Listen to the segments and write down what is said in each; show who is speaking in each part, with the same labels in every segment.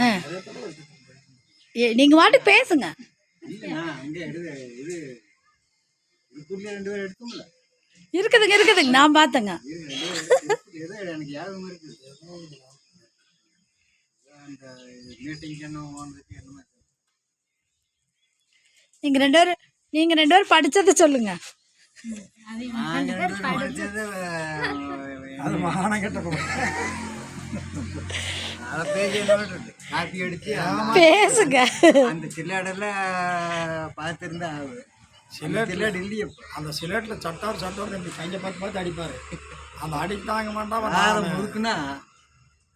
Speaker 1: ஆ நீங்கள் வாட்டுக்கு பேசுங்க. இருக்குதுங்க இருக்குதுங்க, நான் பார்த்தேங்க. நீங்கள் ரெண்டு பேரும் படிச்சதை சொல்லுங்க. பேசுங்க.
Speaker 2: அந்த சில்லாடல பார்த்துருந்தா சிலேட் இல்லையே. அந்த சிலேட்டில் சட்டார் இப்படி கையை பார்த்து அடிப்பார். அந்த அடிக்கு தாங்க மாட்டான் முறுக்குன்னா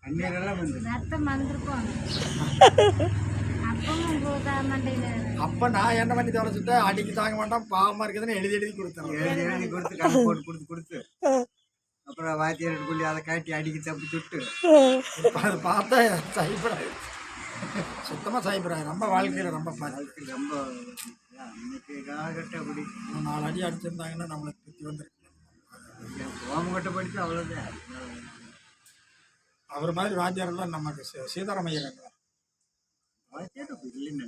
Speaker 2: கண்ணீரெல்லாம் அப்போ நான் என்ன பண்ணி தொலைச்சிட்டு அடிக்கு தாங்க மாட்டான் பாவமாக இருக்குதுன்னு எழுதி கொடுத்து கணக்கு போட்டு கொடுத்து அப்புறம் வாத்தியார் கொள்ளி அதை காட்டி அடிக்க தப்பி சுட்டு அதை பார்த்தா சைபராக சுத்தமாக சைபராக ரொம்ப வாழ்க்கையில் ரொம்ப ரொம்ப இன்னைக்கு காலகட்டம் அப்படி 4 அடி அடிச்சிருந்தாங்கன்னா நம்மளுக்கு பற்றி வந்துருக்கு. ஓமகட்டை படித்து அவ்வளோதான். அவர் மாதிரி வாத்தியாரெல்லாம் நமக்கு சீதாராமையர் வாத்தியார் இல்லைன்னு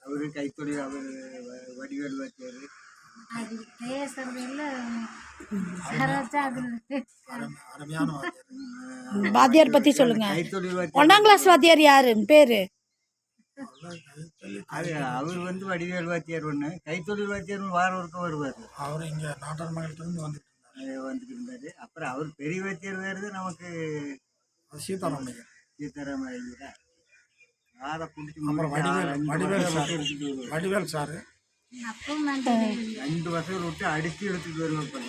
Speaker 2: அவரு கைத்தொழில் அவர் வடிவேல் வாத்தியார் அருமையான
Speaker 1: வாத்தியார் பத்தி சொல்லுங்க. 1ஆம் கிளாஸ் வாத்தியார் யாருன்னு பேரு?
Speaker 2: அது அவர் வந்து வடிவேல் வாத்தியார் ஒன்று, கைத்தொழில் வாத்தியார் வாரம் ஒருக்க வருவார். அவர் இங்கே நாட்டார் மகள்கிட்ட வந்துட்டு இருந்தார். அப்புறம் அவர் பெரிய வாத்தியார் வேறு நமக்கு சீதாராமையா யாரை பிடிச்சி அப்புறம் வடிவேல் சார் 2 வருஷம் விட்டு அடித்து எடுத்துட்டு வருவார்.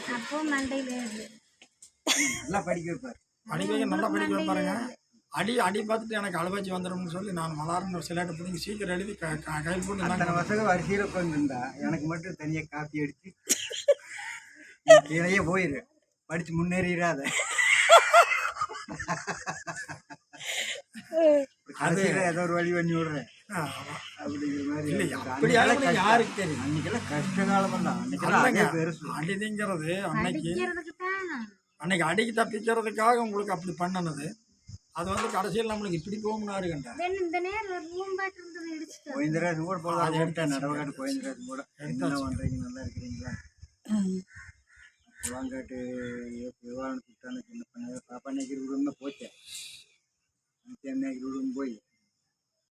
Speaker 2: நல்லா படிக்க வைப்பார். நல்லா படிக்க வைப்பாருங்க. அடி பார்த்துட்டு எனக்கு அழுவாச்சி வந்துடும்னு சொல்லி நான் மலார்னு சிலேட்டை பிடிச்சி சீக்கிரம் எழுதி கையில் போட்டு அத்தனை வருஷம் வரிசையில் உட்காந்துருந்தா எனக்கு மட்டும் தனியாக காப்பி அடித்து கீழே போயிரு படித்து முன்னேறிடாத அது ஏதோ ஒரு வழி பண்ணி விடுறேன் அப்படிங்கிற மாதிரி. இல்லை அப்படியால யாருக்கு தெரியும். அன்னைக்கெல்லாம் கஷ்ட காலம் தான். அன்னைக்கெல்லாம் பெருசு அடிங்கிறது அன்னைக்கு அடிக்கு தப்பிக்கிறதுக்காக உங்களுக்கு அப்படி பண்ணனது. அது வந்து கடைசியில் நம்மளுக்கு இப்படி போகணும்னாரு கண்டா கோயந்தராஜன் கூட போல அதை எடுத்தேன். நடவக்காட்டு கோயந்தராஜன் கூட என்ன பண்ணுறீங்க, நல்லா இருக்கிறீங்களா, வாங்காட்டு விவாதம் கூப்பிட்டானு சின்ன பண்ண பாப்பா அன்னைக்கு விடுன்னு போச்சேன். அன்னைக்கு விடுன்னு போய்